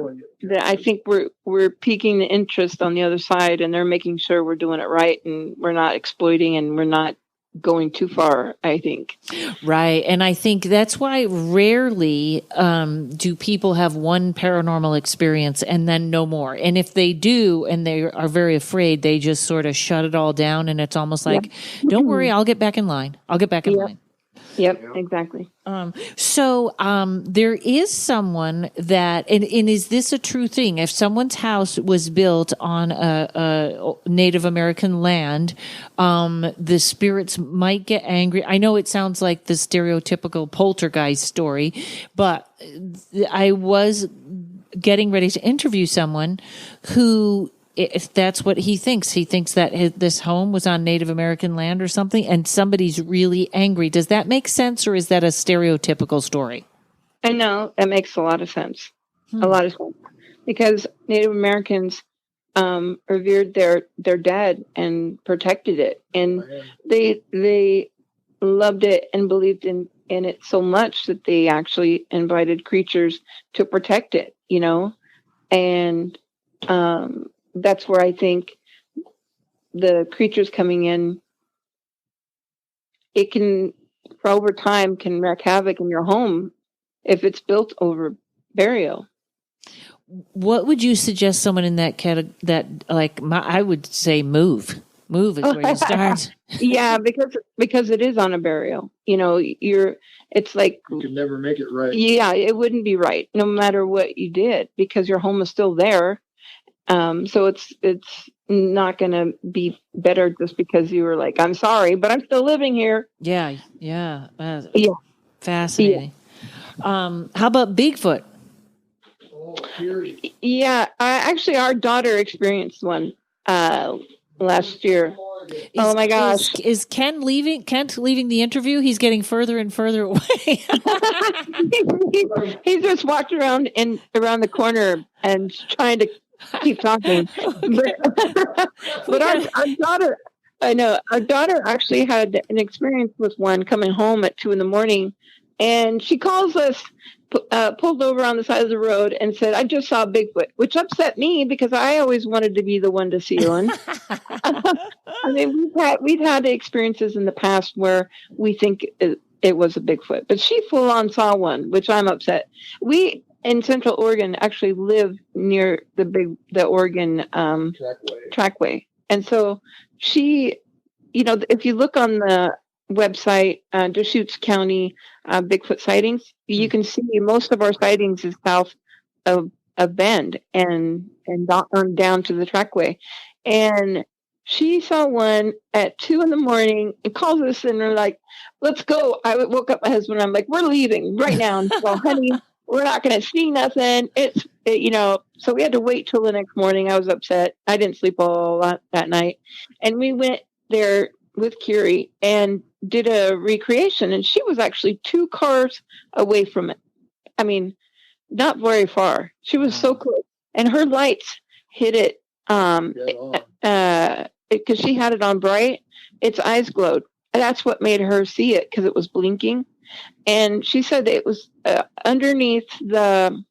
I think we're piquing the interest on the other side, and they're making sure we're doing it right and we're not exploiting and we're not going too far, I think. Right. And I think that's why rarely do people have one paranormal experience and then no more. And if they do and they are very afraid, they just sort of shut it all down. And it's almost like, don't worry, I'll get back in line. I'll get back in line. Yep, exactly. So there is someone that, and is this a true thing? If someone's house was built on a Native American land, the spirits might get angry. I know it sounds like the stereotypical poltergeist story, but I was getting ready to interview someone who, if that's what he thinks that this home was on Native American land or something, and somebody's really angry. Does that make sense, or is that a stereotypical story? I know it makes a lot of sense. A lot of sense, because Native Americans revered their dead and protected it, and they loved it and believed in it so much that they actually invited creatures to protect it. And that's where I think the creatures coming in, it can, for over time, can wreak havoc in your home if it's built over burial. What would you suggest someone in that I would say move is where you start. Yeah, because it is on a burial. It's like you can never make it right. Yeah, it wouldn't be right no matter what you did, because your home is still there. So it's not going to be better just because you were like, I'm sorry, but I'm still living here. Yeah. Fascinating. Yeah. How about Bigfoot? Yeah, actually, our daughter experienced one last year. Oh my gosh! Is Kent leaving the interview? He's getting further and further away. He's just walked around the corner and trying to keep talking. But our daughter, our daughter actually had an experience with one coming home at 2 a.m, and she calls us, pulled over on the side of the road and said, "I just saw Bigfoot," which upset me because I always wanted to be the one to see one. I mean, we've had experiences in the past where we think it was a Bigfoot, but she full on saw one, which I'm upset. We in Central Oregon actually live near the Oregon trackway. And so she, if you look on the website, Deschutes County Bigfoot sightings, you can see most of our sightings is south of Bend and on down to the trackway. And she saw one at 2 a.m. and calls us and we're like, "Let's go." I woke up my husband and I'm like, "We're leaving right now." And well, honey, we're not going to see nothing. So we had to wait till the next morning. I was upset. I didn't sleep a lot that night. And we went there with Curie and did a recreation. And she was actually 2 cars away from it. I mean, not very far. She was so close. And her lights hit it because she had it on bright. Its eyes glowed. And that's what made her see it, because it was blinking. And she said that it was underneath the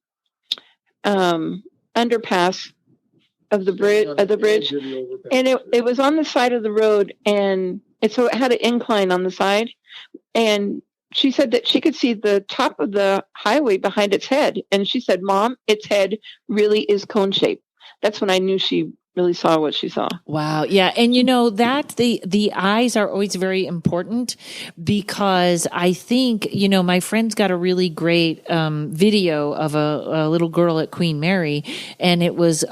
underpass of the bridge, and it was on the side of the road, and so it had an incline on the side. And she said that she could see the top of the highway behind its head. And she said, "Mom, its head really is cone shaped." That's when I knew she really saw what she saw. Wow. Yeah. And that the eyes are always very important, because I think, my friend's got a really great video of a little girl at Queen Mary, and it was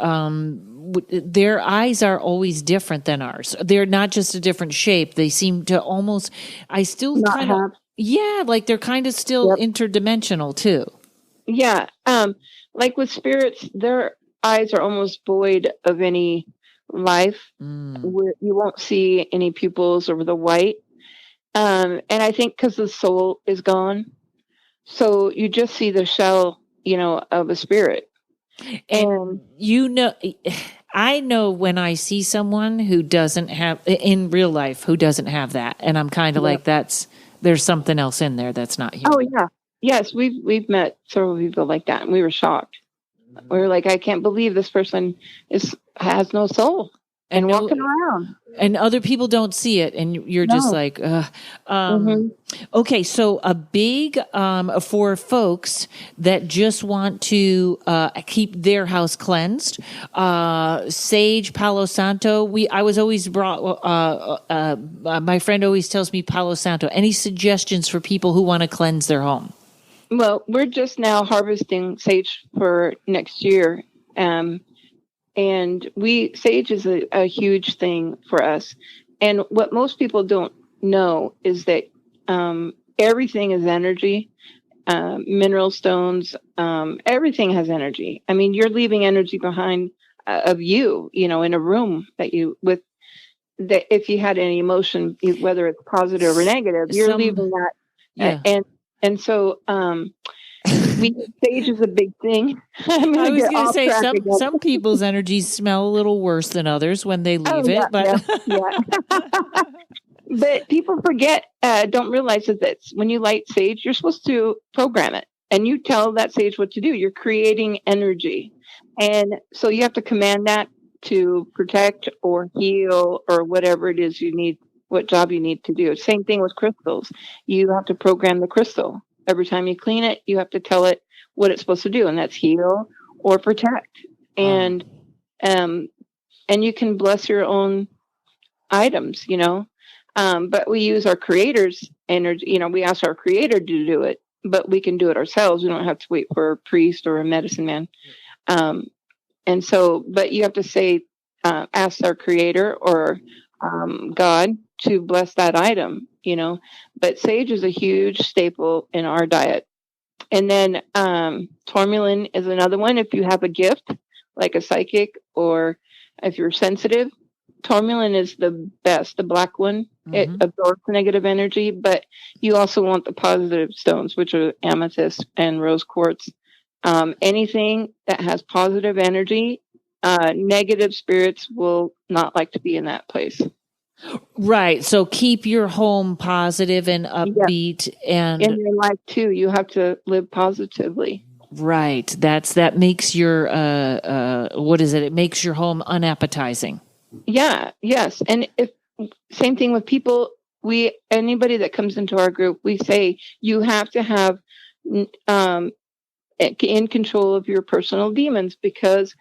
their eyes are always different than ours. They're not just a different shape. They seem to almost, like they're kind of still interdimensional too. Yeah. Like with spirits, their eyes are almost void of any life. You won't see any pupils over the white. And I think because the soul is gone, so you just see the shell, of a spirit. And I know when I see someone who doesn't have, in real life, who doesn't have that. And I'm kind of like, that's there's something else in there that's not human. Oh yeah. Yes, we've met several people like that, and we were shocked. We were like, I can't believe this person has no soul and walking around. And other people don't see it, and you're just like, okay. So a big for folks that just want to keep their house cleansed, sage, Palo Santo. I was always brought. My friend always tells me Palo Santo. Any suggestions for people who want to cleanse their home? Well, we're just now harvesting sage for next year. And sage is a huge thing for us. And what most people don't know is that everything is energy, mineral stones, everything has energy. I mean, you're leaving energy behind of you, in a room that if you had any emotion, whether it's positive or negative, you're leaving that. Yeah. And so sage is a big thing. I was going to say some people's energies smell a little worse than others when they leave it. But but people forget, don't realize that when you light sage, you're supposed to program it. And you tell that sage what to do. You're creating energy. And so you have to command that to protect or heal or whatever it is you need, what job you need to do. Same thing with crystals. You have to program the crystal. Every time you clean it, you have to tell it what it's supposed to do, and that's heal or protect. And you can bless your own items, but we use our creator's energy. We ask our creator to do it, but we can do it ourselves. We don't have to wait for a priest or a medicine man. And so, but you have to say, ask our creator or God to bless that item, but sage is a huge staple in our diet. And then tourmaline is another one. If you have a gift, like a psychic, or if you're sensitive, tourmaline is the best, the black one. It absorbs negative energy, but you also want the positive stones, which are amethyst and rose quartz. Anything that has positive energy, negative spirits will not like to be in that place. Right. So keep your home positive and upbeat, and in your life too. You have to live positively. Right. That makes your what is it? It makes your home unappetizing. Yeah. Yes. And same thing with people. Anybody that comes into our group, we say you have to have in control of your personal demons, because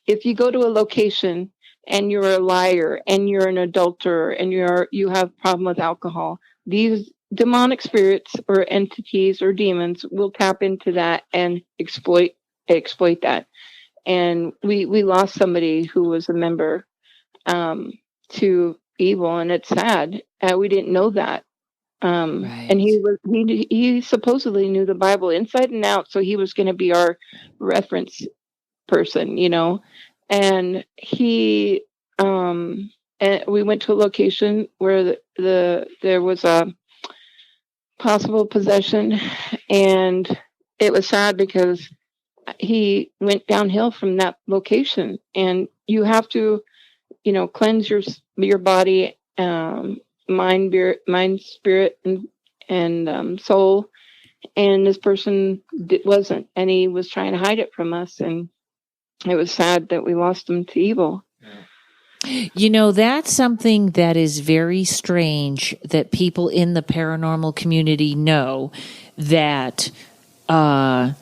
if you go to a location and you're a liar and you're an adulterer and you have problem with alcohol, these demonic spirits or entities or demons will tap into that and exploit that. And we lost somebody who was a member to evil, and it's sad. We didn't know that. Right. And he supposedly knew the Bible inside and out, so he was going to be our reference person, and he and we went to a location where there was a possible possession, and it was sad because he went downhill from that location. And you have to cleanse your body, mind, spirit, and soul. And this person wasn't, and he was trying to hide it from us, and it was sad that we lost him to evil. That's something that is very strange that people in the paranormal community know. That I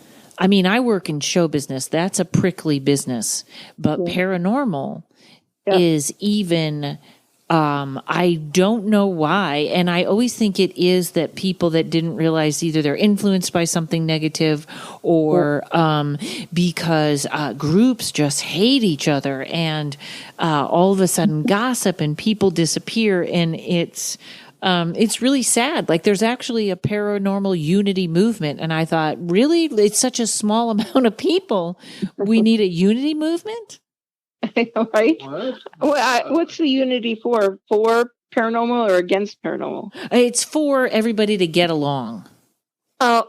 work in show business. That's a prickly business, but paranormal is even I don't know why. And I always think it is that people that didn't realize either they're influenced by something negative or because groups just hate each other, and all of a sudden gossip and people disappear. And it's really sad. Like, there's actually a paranormal unity movement. And I thought, really? It's such a small amount of people. We need a unity movement? Right? What's the unity for? For paranormal or against paranormal? It's for everybody to get along. Oh,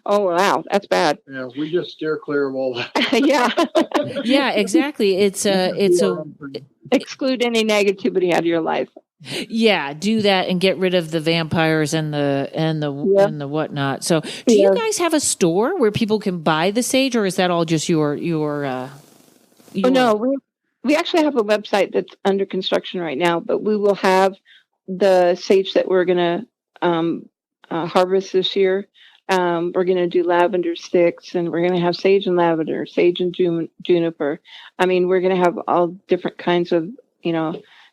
wow, that's bad. Yeah, we just steer clear of all that. Yeah. Yeah, exactly. It's a exclude any negativity out of your life. Yeah, do that and get rid of the vampires and the whatnot. So, do you guys have a store where people can buy the sage, or is that all just your Oh no, we actually have a website that's under construction right now, but we will have the sage that we're going to harvest this year. We're going to do lavender sticks, and we're going to have sage and lavender, sage and juniper. I mean, we're going to have all different kinds of,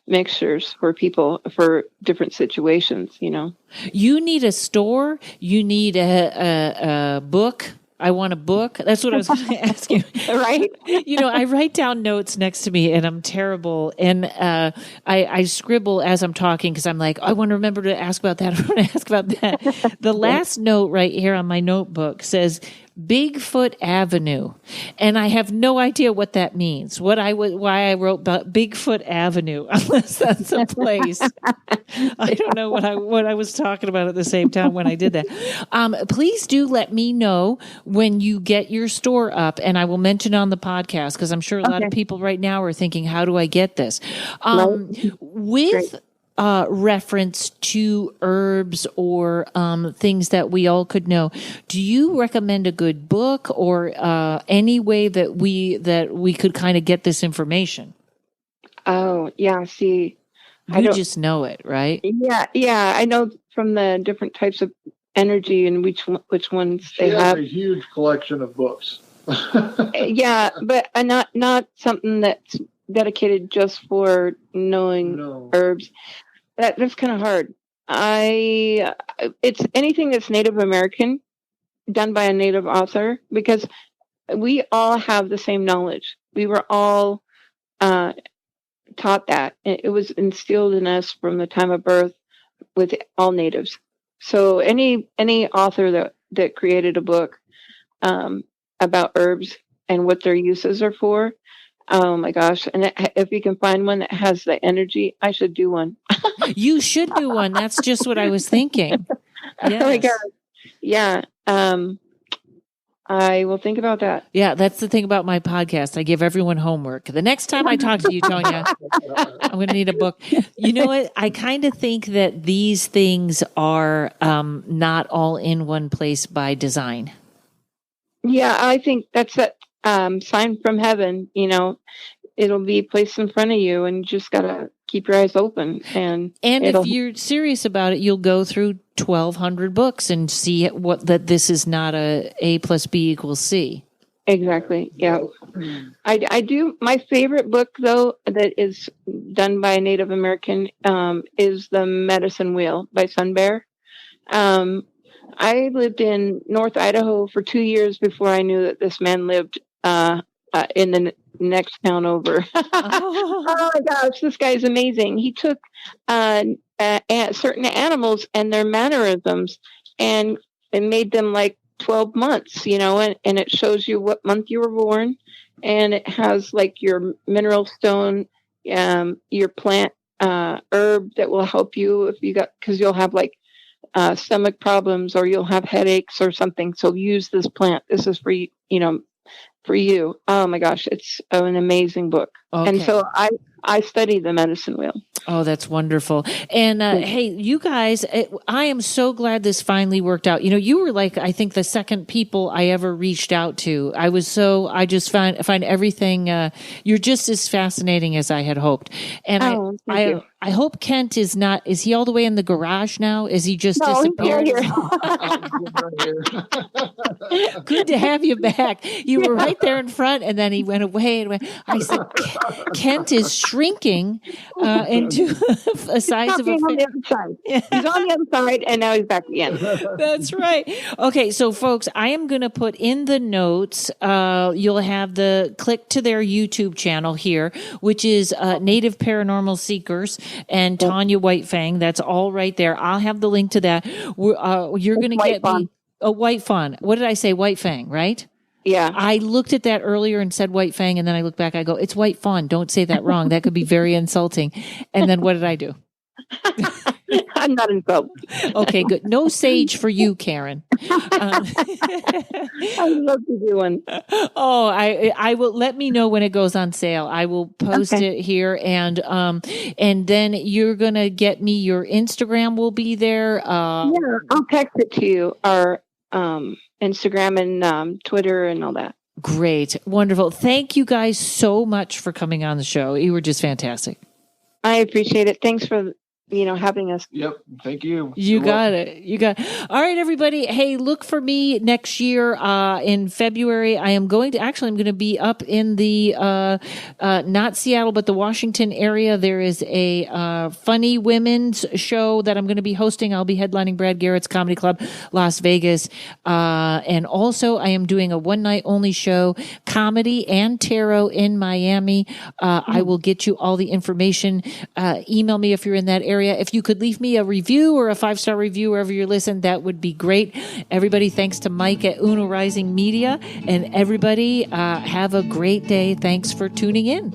mixtures for people for different situations. You need a store. You need a book. I want a book. That's what I was going to ask you. Right. I write down notes next to me and I'm terrible. And I scribble as I'm talking because I'm like, I want to remember to ask about that. I want to ask about that. The last note right here on my notebook says Bigfoot Avenue. And I have no idea what that means. Why I wrote about Bigfoot Avenue, unless that's a place. I don't know what I was talking about at the same time when I did that. Please do let me know when you get your store up, and I will mention on the podcast because I'm sure a lot of people right now are thinking, how do I get this? With reference to herbs or things that we all could know, do you recommend a good book or any way that we could kind of get this information? Oh, yeah. See, you just know it, right? Yeah. I know from the different types of energy and which ones they have. A huge collection of books. Yeah, but not something that's dedicated just for knowing herbs. That's kind of hard. It's anything that's Native American done by a Native author, because we all have the same knowledge. We were all taught that. It was instilled in us from the time of birth with all natives. So any author that created a book about herbs and what their uses are for, oh my gosh. And if you can find one that has the energy, I should do one. You should do one. That's just what I was thinking. Yes. Oh my God. Yeah. I will think about that. Yeah, that's the thing about my podcast. I give everyone homework. The next time I talk to you, Tonya, I'm going to need a book. You know what? I kind of think that these things are not all in one place by design. Yeah, I think that's a sign from heaven. It'll be placed in front of you, and you just got to keep your eyes open. And if you're serious about it, you'll go through 1,200 books and see that this is not A plus B equals C. Exactly. Yeah. I do. My favorite book, though, that is done by a Native American is The Medicine Wheel by Sun Bear. I lived in North Idaho for 2 years before I knew that this man lived in the next town over. Oh my gosh, this guy's amazing. He took certain animals and their mannerisms and made them like 12 months, and it shows you what month you were born, and it has like your mineral stone, your plant herb that will help you because you'll have like stomach problems or you'll have headaches or something. So use this plant. This is for you, for you. Oh my gosh, it's an amazing book. Okay. And so I study the medicine wheel. Oh, that's wonderful. And hey, you guys, I am so glad this finally worked out. You were like, I think the second people I ever reached out to. I just find everything, you're just as fascinating as I had hoped. And I hope Kent is he all the way in the garage now? Is he just disappeared? Good to have you back. You were right there in front, and then he went away. I said, Kent is shrinking into a size of a on the other side. He's on the other side, and now he's back again. That's right. Okay, so folks, I am going to put in the notes. You'll have the click to their YouTube channel here, which is Native Paranormal Seekers and Tonya Whitefawn. That's all right there. I'll have the link to that. You're going to get me a Whitefawn. What did I say? Whitefawn, right? Yeah. I looked at that earlier and said Whitefawn, and then I look back, I go, it's Whitefawn. Don't say that wrong. That could be very insulting. And then what did I do? I'm not in trouble. Okay, good. No sage for you, Karen. I'd love to do one. Oh, I will. Let me know when it goes on sale. I will post Okay. it here, and then you're gonna get me your Instagram. Will be there. Yeah, I'll text it to you, our Instagram and Twitter and all that. Great, wonderful. Thank you guys so much for coming on the show. You were just fantastic. I appreciate it. Thanks for having us. Yep. Thank you. You You're got welcome. it. You got it. All right, everybody. Hey, look for me next year in February. I'm going to be up in the not Seattle, but the Washington area. There is a funny women's show that I'm going to be hosting. I'll be headlining Brad Garrett's Comedy Club, Las Vegas. And also I am doing a one night only show, comedy and tarot in Miami. I will get you all the information. Email me if you're in that area. If you could leave me a review or a 5-star review wherever you listen, that would be great. Everybody, thanks to Mike at Uno Rising Media. And everybody, have a great day. Thanks for tuning in.